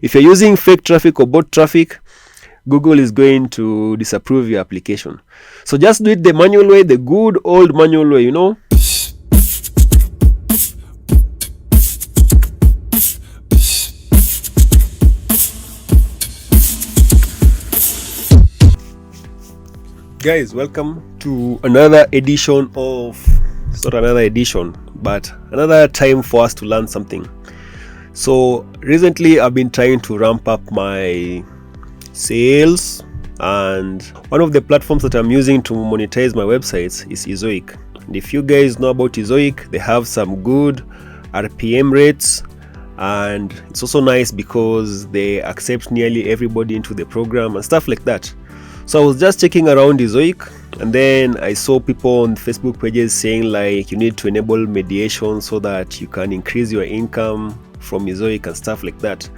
If you're using fake traffic or bot traffic, Google is going to disapprove your application. So just do it the manual way, the good old manual way, Guys, welcome to another edition of, it's not another edition, but another time for us to learn something. So recently I've been trying to ramp up my sales, and one of the platforms that I'm using to monetize my websites is Ezoic. And if you guys know about Ezoic, they have some good RPM rates, and it's also nice because they accept nearly everybody into the program and stuff like that. So I was just checking around Ezoic, and then I saw people on Facebook pages saying like you need to enable mediation so that you can increase your income from Ezoic and stuff like that.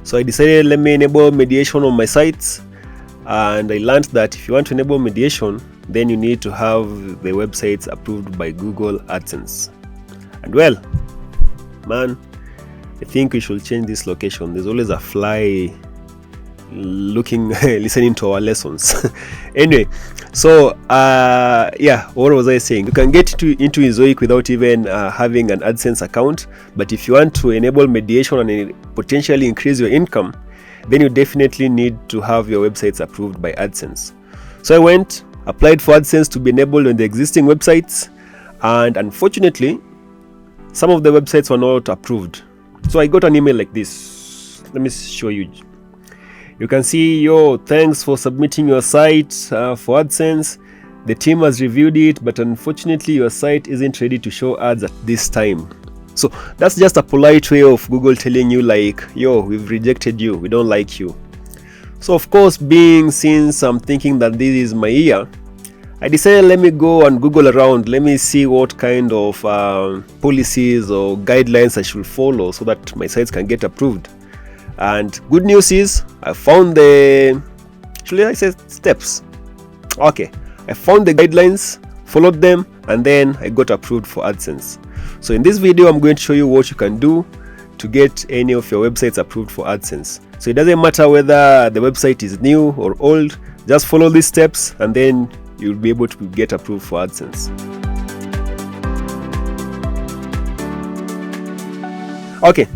So I decided, let me enable mediation on my sites, and I learned that if you want to enable mediation, then you need to have the websites approved by Google Adsense. And well, man, I think we should change this location. There's always a fly looking listening to our lessons. Anyway, so yeah, what was I saying? You can get into Ezoic without even having an AdSense account, but if you want to enable mediation and potentially increase your income, then you definitely need to have your websites approved by AdSense. So I went, applied for AdSense to be enabled on the existing websites, and unfortunately some of the websites were not approved. So I got an email like this. Let me show you. You can see, thanks for submitting your site for AdSense. The team has reviewed it, but unfortunately your site isn't ready to show ads at this time. So that's just a polite way of Google telling you like, we've rejected you, we don't like you. So of course, since I'm thinking that this is my year, I decided, let me go and Google around, let me see what kind of policies or guidelines I should follow so that my sites can get approved. And good news is I found steps. Okay, I found the guidelines, followed them, and then I got approved for AdSense. So in this video, I'm going to show you what you can do to get any of your websites approved for AdSense. So it doesn't matter whether the website is new or old, just follow these steps and then you'll be able to get approved for AdSense. Okay,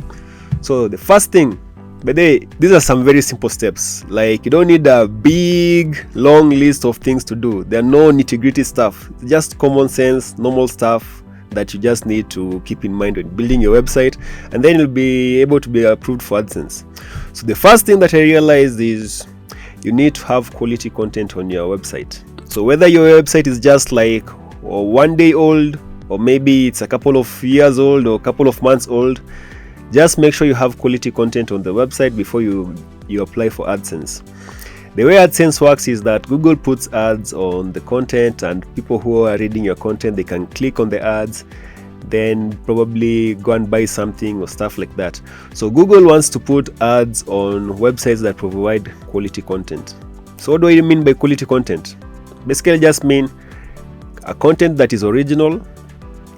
so the first thing, but these are some very simple steps. Like, you don't need a big long list of things to do. There are no nitty-gritty stuff. It's just common sense, normal stuff that you just need to keep in mind when building your website, and then you'll be able to be approved for AdSense. So the first thing that I realized is you need to have quality content on your website. So whether your website is just like 1 day old, or maybe it's a couple of years old or a couple of months old, just make sure you have quality content on the website before you apply for AdSense. The way AdSense works is that Google puts ads on the content, and people who are reading your content, they can click on the ads, then probably go and buy something or stuff like that. So Google wants to put ads on websites that provide quality content. So what do I mean by quality content? Basically just mean a content that is original.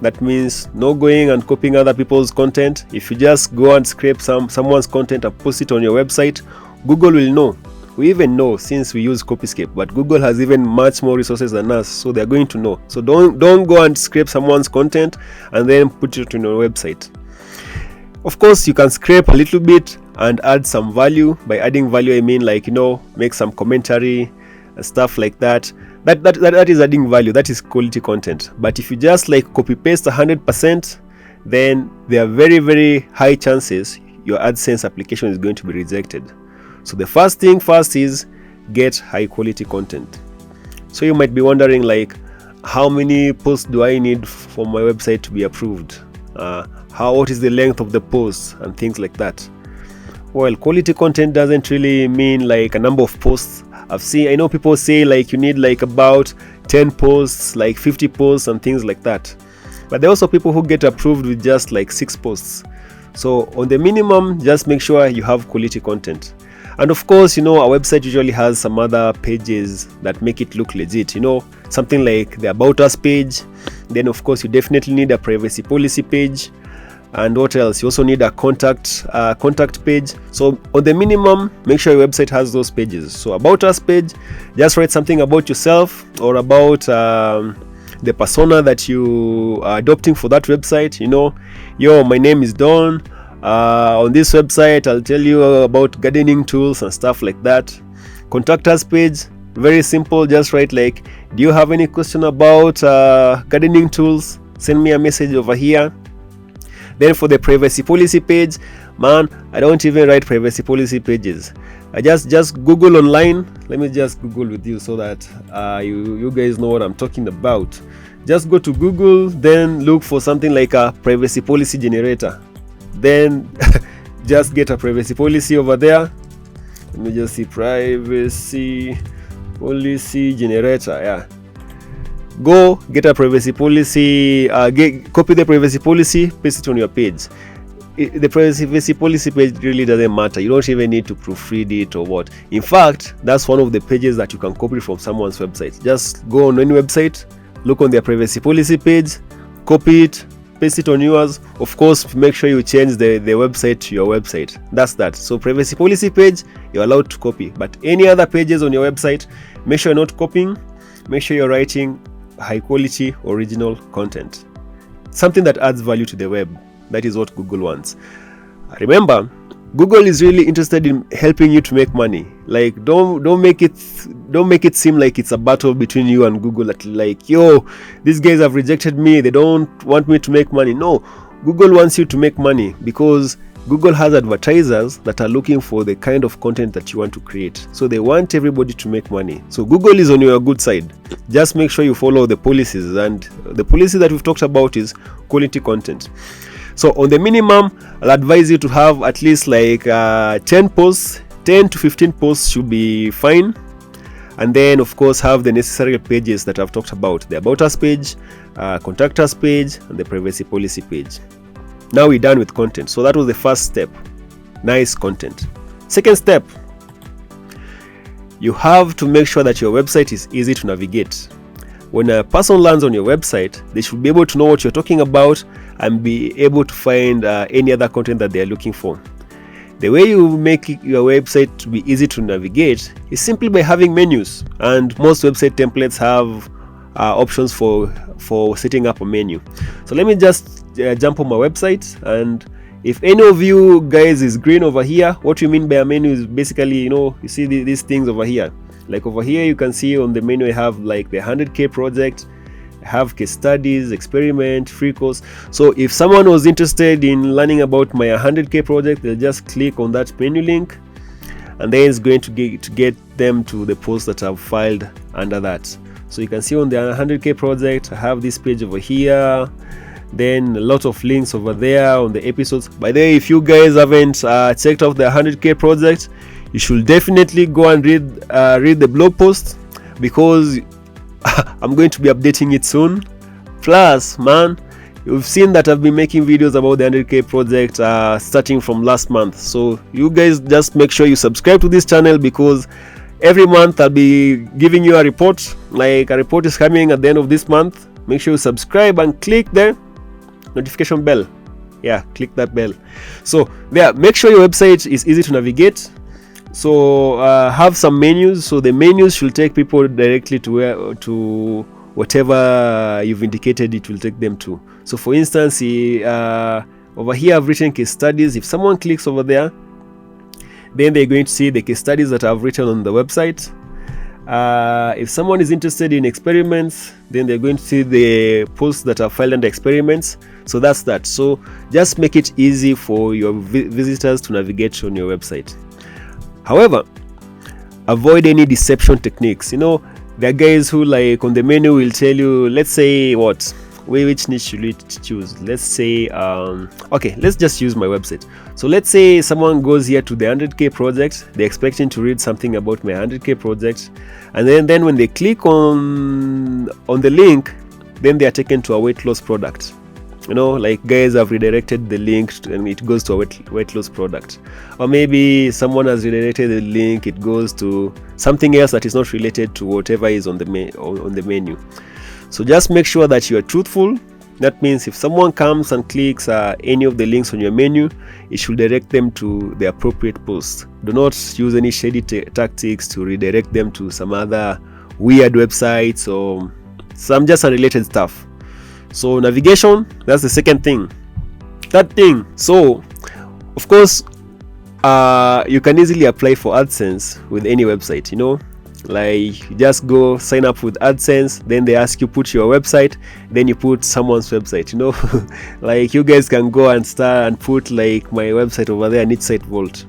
That means no going and copying other people's content. If you just go and scrape someone's content and post it on your website, Google will know. We even know, since we use Copyscape, but Google has even much more resources than us, so they're going to know. So don't go and scrape someone's content and then put it on your website. Of course, you can scrape a little bit and add some value. By adding value, I mean like, make some commentary and stuff like that. That is adding value. That is quality content. But if you just like copy paste 100%, then there are very, very high chances your AdSense application is going to be rejected. So the first thing is get high quality content. So you might be wondering like, how many posts do I need for my website to be approved? What is the length of the posts and things like that? Well, quality content doesn't really mean like a number of posts. I know people say like you need like about 10 posts, like 50 posts and things like that. But there are also people who get approved with just like 6 posts. So on the minimum, just make sure you have quality content. And of course, our website usually has some other pages that make it look legit, something like the About Us page. Then of course, you definitely need a privacy policy page. And what else? You also need a contact page. So on the minimum, make sure your website has those pages. So about us page, just write something about yourself or about the persona that you are adopting for that website. You know, yo, my name is Don. On this website, I'll tell you about gardening tools and stuff like that. Contact us page, very simple. Just write like, do you have any question about gardening tools? Send me a message over here. Then for the privacy policy page, man, I don't even write privacy policy pages. I just Google online. Let me just Google with you so that you guys know what I'm talking about. Just go to Google, then look for something like a privacy policy generator. Then just get a privacy policy over there. Let me just see, privacy policy generator. Yeah. Go get a privacy policy, copy the privacy policy, paste it on your page. The privacy policy page really doesn't matter. You don't even need to proofread it or what. In fact, that's one of the pages that you can copy from someone's website. Just go on any website, look on their privacy policy page, copy it, paste it on yours. Of course, make sure you change the website to your website. That's that. So privacy policy page, you're allowed to copy. But any other pages on your website, make sure you're not copying. Make sure you're writing high quality original content, something that adds value to the web. That is what Google wants. Remember, Google is really interested in helping you to make money. Like, don't make it seem like it's a battle between you and Google, that like, yo, these guys have rejected me, they don't want me to make money. No, Google wants you to make money because Google has advertisers that are looking for the kind of content that you want to create. So they want everybody to make money. So Google is on your good side. Just make sure you follow the policies, and the policy that we've talked about is quality content. So on the minimum, I'll advise you to have at least like 10 posts, 10 to 15 posts should be fine. And then of course have the necessary pages that I've talked about, the about us page, contact us page, and the privacy policy page. Now we're done with content. So that was the first step. Nice content. Second step, you have to make sure that your website is easy to navigate. When a person lands on your website, they should be able to know what you're talking about and be able to find any other content that they're looking for. The way you make your website to be easy to navigate is simply by having menus, and most website templates have options for setting up a menu. So let me just jump on my website, and if any of you guys is green over here, what we mean by a menu is basically, you know, you see these things over here. Like over here, you can see on the menu I have like the 100K project, I have case studies, experiment, free course. So if someone was interested in learning about my 100K project, they'll just click on that menu link, and then it's going to get them to the post that I've filed under that. So you can see on the 100K project, I have this page over here, then a lot of links over there on the episodes. By the way, if you guys haven't checked out the 100K project, you should definitely go and read the blog post, because I'm going to be updating it soon. Plus, man, you've seen that I've been making videos about the 100K project starting from last month. So you guys just make sure you subscribe to this channel, because every month I'll be giving you a report. Like, a report is coming at the end of this month. Make sure you subscribe and click the notification bell. Yeah, click that bell. So there, make sure your website is easy to navigate. So have some menus. So the menus should take people directly to whatever you've indicated it will take them to. So for instance, over here I've written case studies. If someone clicks over there, then they're going to see the case studies that I've written on the website. If someone is interested in experiments, then they're going to see the posts that are filed under experiments. So that's that. So just make it easy for your visitors to navigate on your website. However, avoid any deception techniques. You know, there are guys who, like, on the menu will tell you, let's say which niche should we choose? Let's say okay, let's just use my website. So let's say someone goes here to the 100K project, they're expecting to read something about my 100K project, and then when they click on the link, then they are taken to a weight loss product. You know, like, guys have redirected the link and it goes to a weight loss product. Or maybe someone has redirected the link, it goes to something else that is not related to whatever is on the menu. So just make sure that you are truthful That means if someone comes and clicks any of the links on your menu, it should direct them to the appropriate post. Do not use any shady tactics to redirect them to some other weird websites or some just unrelated stuff. So navigation, that's the second thing. Third thing, so of course you can easily apply for AdSense with any website, like you just go sign up with AdSense, then they ask you put your website, then you put someone's website, like you guys can go and start and put like my website over there, Niche Site Vault.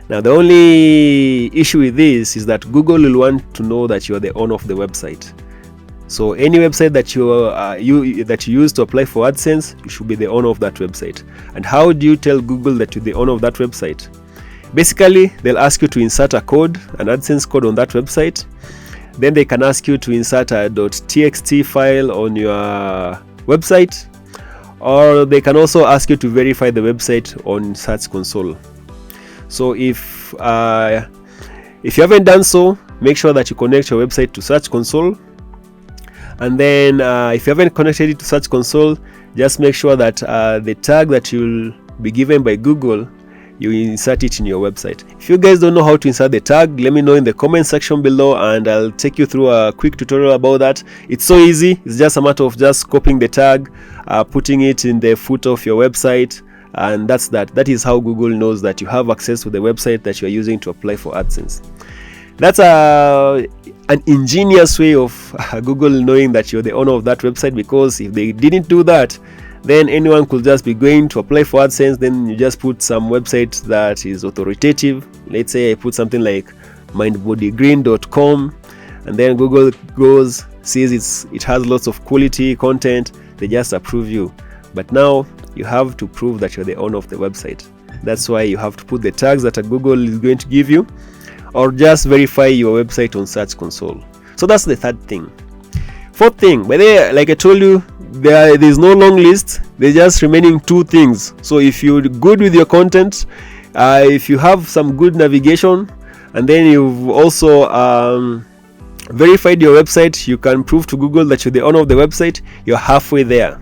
Now the only issue with this is that Google will want to know that you are the owner of the website. So any website that you use to apply for AdSense, you should be the owner of that website. And how do you tell Google that you're the owner of that website? Basically, they'll ask you to insert a code, an AdSense code on that website. Then they can ask you to insert a .txt file on your website, or they can also ask you to verify the website on Search Console. So if you haven't done so, make sure that you connect your website to Search Console. And then if you haven't connected it to Search Console, just make sure that the tag that you'll be given by Google, you insert it in your website. If you guys don't know how to insert the tag, let me know in the comment section below and I'll take you through a quick tutorial about that. It's so easy. It's just a matter of just copying the tag, putting it in the footer of your website, and that's that. That is how Google knows that you have access to the website that you are using to apply for AdSense. That's an ingenious way of Google knowing that you're the owner of that website, because if they didn't do that, then anyone could just be going to apply for AdSense. Then you just put some website that is authoritative. Let's say I put something like mindbodygreen.com, and then Google goes, sees it has lots of quality content, they just approve you. But now you have to prove that you're the owner of the website. That's why you have to put the tags that Google is going to give you, or just verify your website on Search Console. So that's the third thing. Fourth thing, by the way, like I told you, there's no long list. There's just remaining two things. So if you're good with your content, if you have some good navigation, and then you've also verified your website, you can prove to Google that you're the owner of the website, you're halfway there.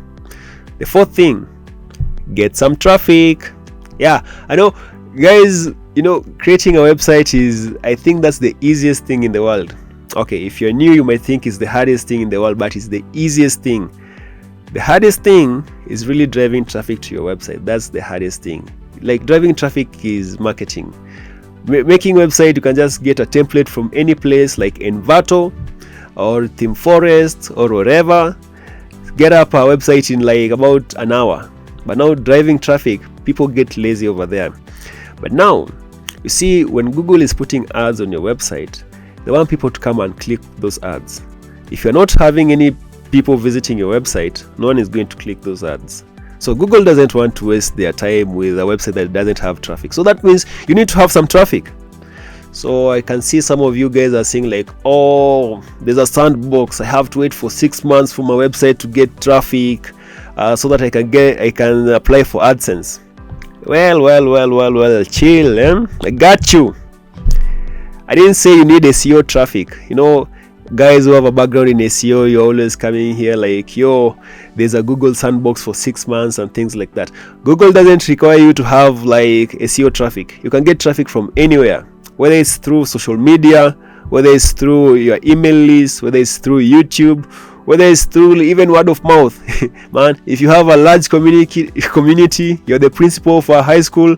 The fourth thing, get some traffic. Yeah, I know, guys, creating a website is, I think that's the easiest thing in the world. Okay, if you're new, you might think it's the hardest thing in the world, but it's the easiest thing. The hardest thing is really driving traffic to your website. That's the hardest thing. Like, driving traffic is marketing. Making website, you can just get a template from any place like Envato or ThemeForest or wherever. Get up a website in like about an hour. But now driving traffic, people get lazy over there. But now, you see, when Google is putting ads on your website, they want people to come and click those ads. If you're not having any people visiting your website, no one is going to click those ads. So Google doesn't want to waste their time with a website that doesn't have traffic. So that means you need to have some traffic. So I can see some of you guys are saying like, oh, there's a sandbox, I have to wait for 6 months for my website to get traffic so that I can apply for AdSense. Well, chill, I got you. I didn't say you need SEO traffic. Guys who have a background in SEO, you're always coming here like, yo, there's a Google sandbox for 6 months and things like that. Google doesn't require you to have like SEO traffic. You can get traffic from anywhere, whether it's through social media, whether it's through your email list, whether it's through YouTube, whether it's through even word of mouth. Man, if you have a large community, you're the principal for a high school,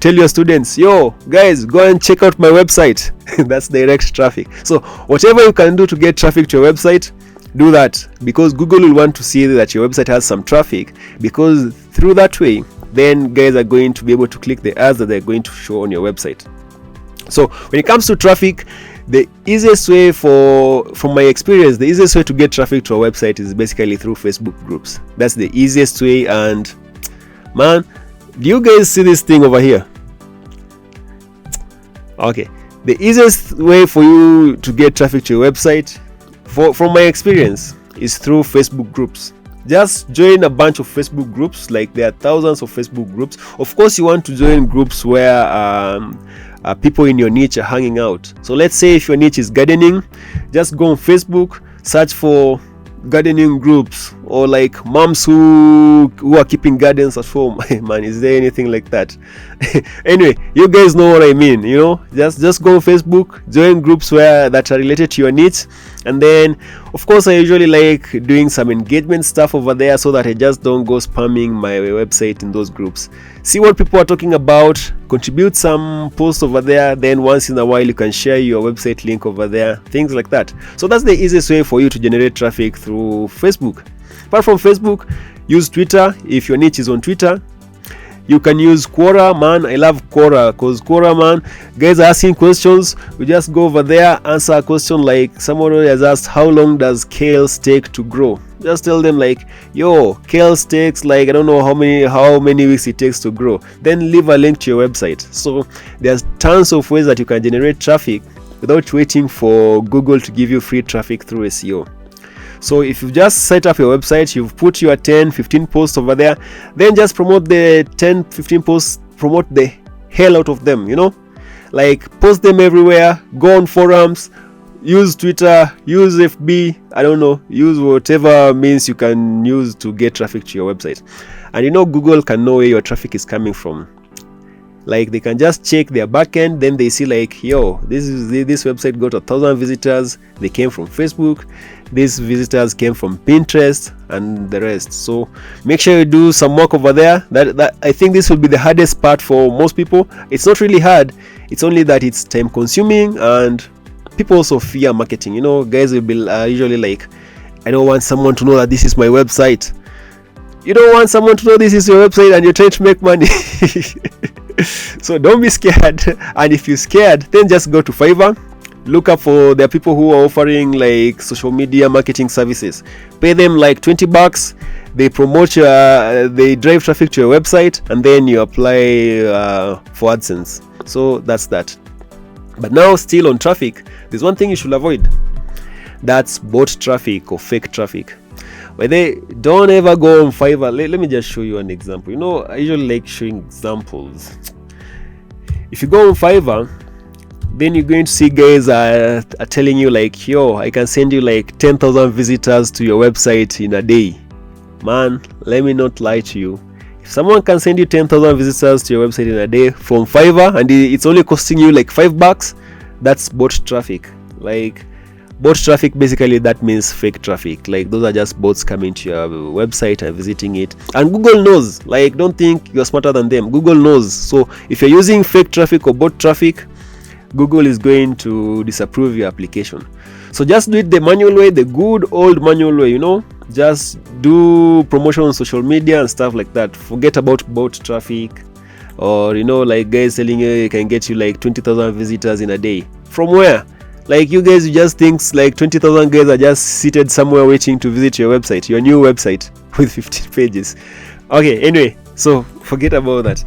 tell your students, yo guys, go and check out my website. That's direct traffic. So whatever you can do to get traffic to your website, do that, because Google will want to see that your website has some traffic, because through that way, then guys are going to be able to click the ads that they're going to show on your website. So when it comes to traffic, the easiest way, from my experience, the easiest way to get traffic to a website is basically through Facebook groups. That's the easiest way. And man, do you guys see this thing over here? Okay, the easiest way for you to get traffic to your website, from my experience, is through Facebook groups. Just join a bunch of Facebook groups. Like, there are thousands of Facebook groups. Of course, you want to join groups where people in your niche are hanging out. So let's say if your niche is gardening, just go on Facebook, search for gardening groups or like moms who are keeping gardens at home. Man, is there anything like that? Anyway, you guys know what I mean. Just go on Facebook, join groups that are related to your niche, and then of course I usually like doing some engagement stuff over there so that I just don't go spamming my website in those groups. See what people are talking about, contribute some posts over there, then once in a while you can share your website link over there, things like that. So that's the easiest way for you to generate traffic through Facebook. Apart from Facebook, use Twitter. If your niche is on Twitter, you can use Quora. Man, I love Quora because Quora, man, guys are asking questions. We just go over there, answer a question like someone has asked, how long does kale take to grow? Just tell them like, yo, kale takes like I don't know how many weeks it takes to grow. Then leave a link to your website. So there's tons of ways that you can generate traffic without waiting for Google to give you free traffic through SEO. So if you just set up your website, you've put your 10-15 posts over there, then just promote the 10-15 posts, promote the hell out of them, like post them everywhere, go on forums, use Twitter, use FB, I don't know, use whatever means you can use to get traffic to your website. And Google can know where your traffic is coming from. Like they can just check their backend, then they see like, yo, this website got 1,000 visitors, they came from Facebook, these visitors came from Pinterest, and the rest. So make sure you do some work over there. That I think this will be the hardest part for most people. It's not really hard, it's only that it's time consuming, and people also fear marketing. Guys will be usually like, I don't want someone to know that this is my website. You don't want someone to know this is your website and you're trying to make money. So don't be scared, and if you're scared, then just go to Fiverr. Look up for there are people who are offering like social media marketing services. Pay them like $20. They promote they drive traffic to your website, and then you apply for AdSense. So that's that. But now, still on traffic, there's one thing you should avoid. That's bot traffic or fake traffic. But they don't ever go on Fiverr. Let me just show you an example. I usually like showing examples. If you go on Fiverr, then you're going to see guys are telling you like, yo, I can send you like 10,000 visitors to your website in a day. Man, let me not lie to you. If someone can send you 10,000 visitors to your website in a day from Fiverr, and it's only costing you like $5, that's bot traffic. Like bot traffic, basically that means fake traffic. Like those are just bots coming to your website and visiting it, and Google knows. Like don't think you're smarter than them. Google knows. So if you're using fake traffic or bot traffic, Google is going to disapprove your application. So just do it the manual way, the good old manual way. Just do promotion on social media and stuff like that. Forget about bot traffic, or like guys telling you can get you like 20,000 visitors in a day. From where? Like you guys, you just think like 20,000 guys are just seated somewhere waiting to visit your website, your new website with 15 pages. Okay, anyway, so forget about that.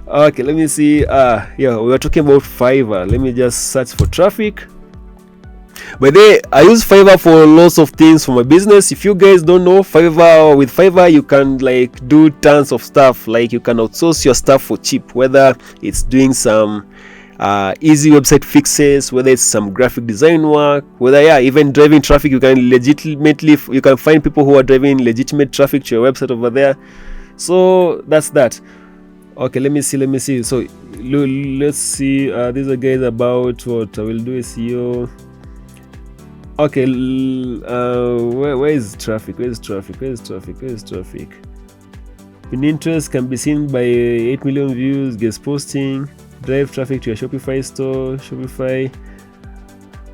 Okay, let me see. Yeah, we were talking about Fiverr. Let me just search for traffic. But I use Fiverr for lots of things for my business. If you guys don't know, with Fiverr you can like do tons of stuff. Like you can outsource your stuff for cheap, whether it's doing some easy website fixes, whether it's some graphic design work, whether even driving traffic. You can find people who are driving legitimate traffic to your website over there. So that's that. Okay, let me see. So let's see. These are guys about what I will do SEO. Okay, where is traffic? Pinterest can be seen by 8 million views. Guest posting, drive traffic to your Shopify store.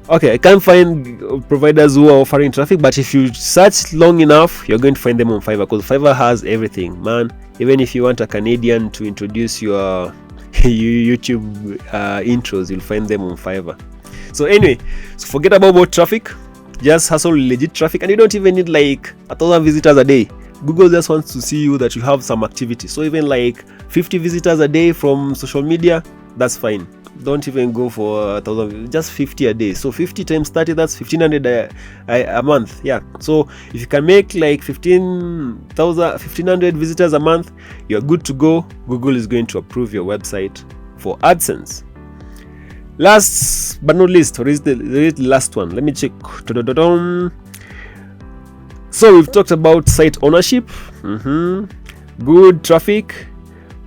Okay, I can't find providers who are offering traffic, but if you search long enough, you're going to find them on Fiverr, because Fiverr has everything, man. Even if you want a Canadian to introduce your YouTube intros, you'll find them on Fiverr. So anyway, so forget about bot traffic. Just hustle legit traffic, and you don't even need like 1,000 visitors a day. Google just wants to see you that you have some activity. So even like 50 visitors a day from social media, that's fine. Don't even go for 1,000, just 50 a day. So 50 times 30, that's 1,500 a month. Yeah. So if you can make like 1,500 visitors a month, you're good to go. Google is going to approve your website for AdSense. Last but not least, or is the last one? Let me check. So we've talked about site ownership, good traffic,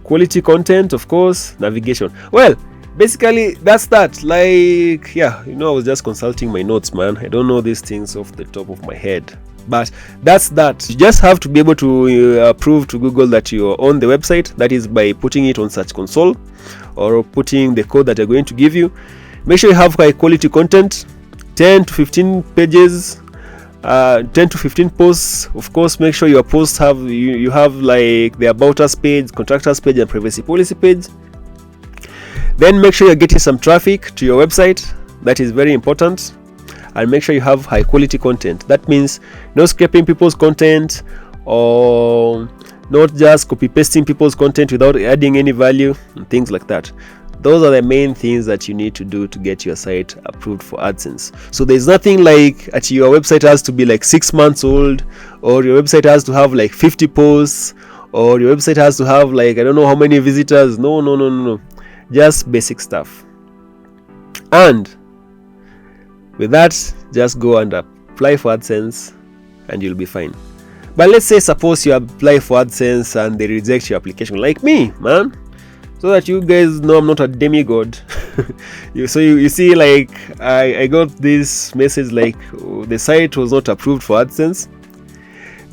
quality content, of course, navigation. Well, basically that's that. Like, yeah, I was just consulting my notes, man. I don't know these things off the top of my head, but that's that. You just have to be able to prove to Google that you're on the website. That is by putting it on Search Console or putting the code that they're going to give you. Make sure you have high quality content, 10 to 15 pages, 10 to 15 posts. Of course, make sure your posts have you have like the About Us page, Contact Us page, and Privacy Policy page. Then make sure you're getting some traffic to your website. That is very important. And make sure you have high quality content. That means no scraping people's content, or not just copy pasting people's content without adding any value, and things like that. Those are the main things that you need to do to get your site approved for AdSense. So there's nothing like your website has to be like 6 months old, or your website has to have like 50 posts, or your website has to have like I don't know how many visitors. No. Just basic stuff. And with that, just go and apply for AdSense and you'll be fine. But let's say suppose you apply for AdSense and they reject your application, like me, man. So that you guys know I'm not a demigod. you see, like I got this message like the site was not approved for AdSense.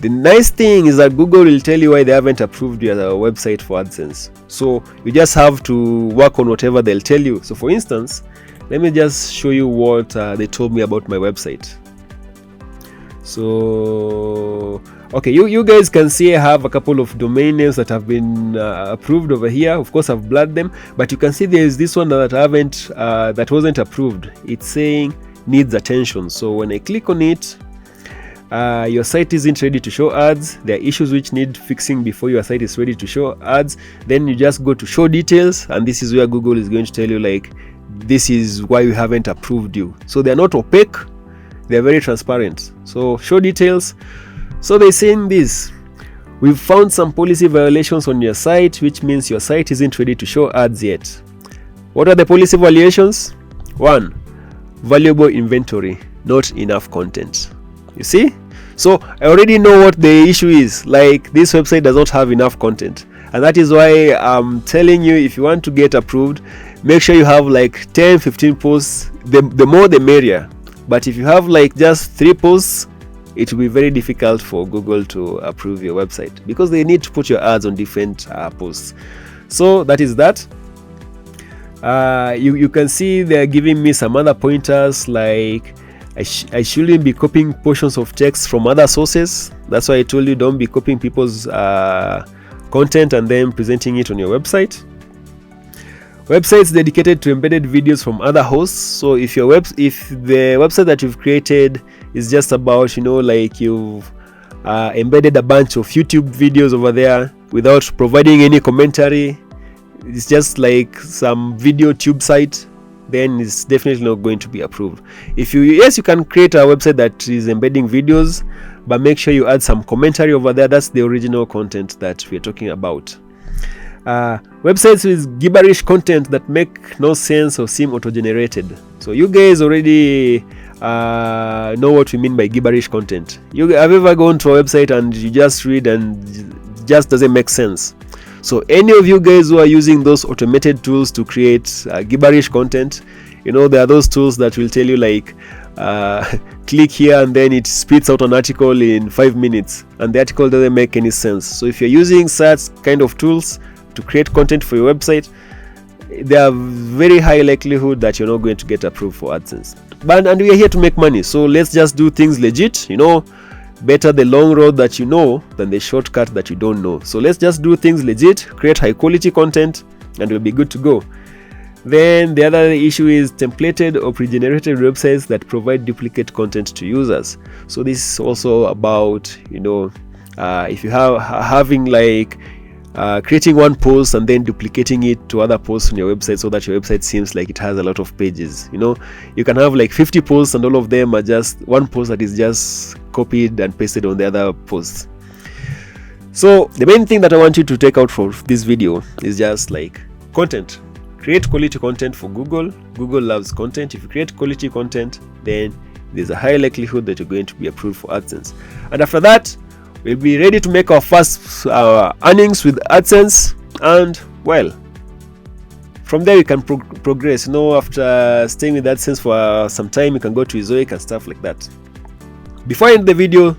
The nice thing is that Google will tell you why they haven't approved your website for AdSense. So you just have to work on whatever they'll tell you. So for instance, let me just show you what they told me about my website. So okay, you guys can see I have a couple of domain names that have been approved over here. Of course, I've blurred them, but you can see there's this one that that wasn't approved. It's saying needs attention. So when I click on it, your site isn't ready to show ads. There are issues which need fixing before your site is ready to show ads. Then you just go to show details, and this is where Google is going to tell you like this is why we haven't approved you. So they're not opaque, they're very transparent. So show details. So they're saying this: we've found some policy violations on your site, which means your site isn't ready to show ads yet. What are the policy violations? 1, valuable inventory, not enough content. You see? So I already know what the issue is. Like, this website does not have enough content, and that is why I'm telling you, if you want to get approved, make sure you have like 10-15 posts. The more the merrier. But if you have like just 3 posts, it will be very difficult for Google to approve your website, because they need to put your ads on different posts. So that is that. You can see they're giving me some other pointers, like I shouldn't be copying portions of text from other sources. That's why I told you don't be copying people's content and then presenting it on your website. Websites dedicated to embedded videos from other hosts. So if the website that you've created is just about, like you've embedded a bunch of YouTube videos over there without providing any commentary, it's just like some video tube site, then it's definitely not going to be approved. Yes, you can create a website that is embedding videos, but make sure you add some commentary over there. That's the original content that we're talking about. Websites with gibberish content that make no sense or seem auto-generated. So you guys already know what we mean by gibberish content. Have you ever gone to a website and you just read and it just doesn't make sense? So any of you guys who are using those automated tools to create gibberish content, there are those tools that will tell you like click here and then it spits out an article in 5 minutes, and the article doesn't make any sense. So if you're using such kind of tools to create content for your website, there are very high likelihood that you're not going to get approved for AdSense. And we are here to make money, so let's just do things legit. Better the long road that you know than the shortcut that you don't know. So let's just do things legit, create high quality content, and we'll be good to go. Then the other issue is templated or pre-generated websites that provide duplicate content to users. So this is also about, if you having like creating one post and then duplicating it to other posts on your website, so that your website seems like it has a lot of pages. You can have like 50 posts and all of them are just one post that is just copied and pasted on the other posts. So the main thing that I want you to take out for this video is just like content. Create quality content for Google. Google loves content. If you create quality content, then there's a high likelihood that you're going to be approved for AdSense. And after that, we'll be ready to make our first earnings with AdSense, and well, from there we can progress. After staying with AdSense for some time, you can go to Ezoic and stuff like that. Before I end the video,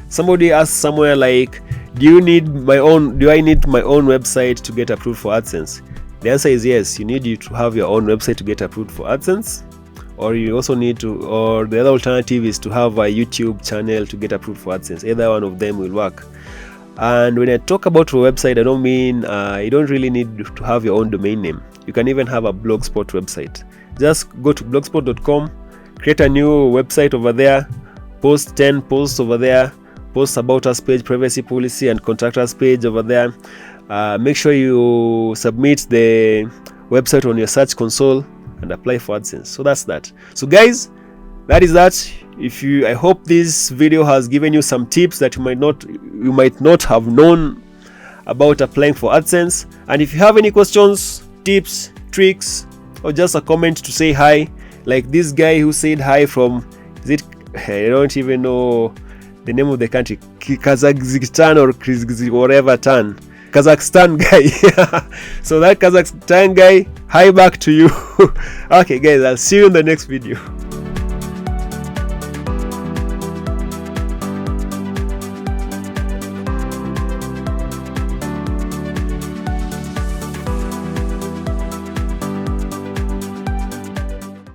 somebody asked somewhere like, do I need my own website to get approved for AdSense? The answer is yes. You need to have your own website to get approved for AdSense, or you also need to, or the other alternative is to have a YouTube channel to get approved for AdSense. Either one of them will work. And when I talk about a website, I don't mean you don't really need to have your own domain name. You can even have a Blogspot website. Just go to blogspot.com, create a new website over there, post 10 posts over there, post about us page, privacy policy, and contact us page over there. Make sure you submit the website on your search console and apply for AdSense. So that's that. So guys, that is that. I hope this video has given you some tips that you might not have known about applying for AdSense. And if you have any questions, tips, tricks, or just a comment to say hi, like this guy who said hi from, I don't even know the name of the country, Kazakhstan or whatever turn. Kazakhstan guy. So that Kazakhstan guy, hi back to you. Okay guys, I'll see you in the next video.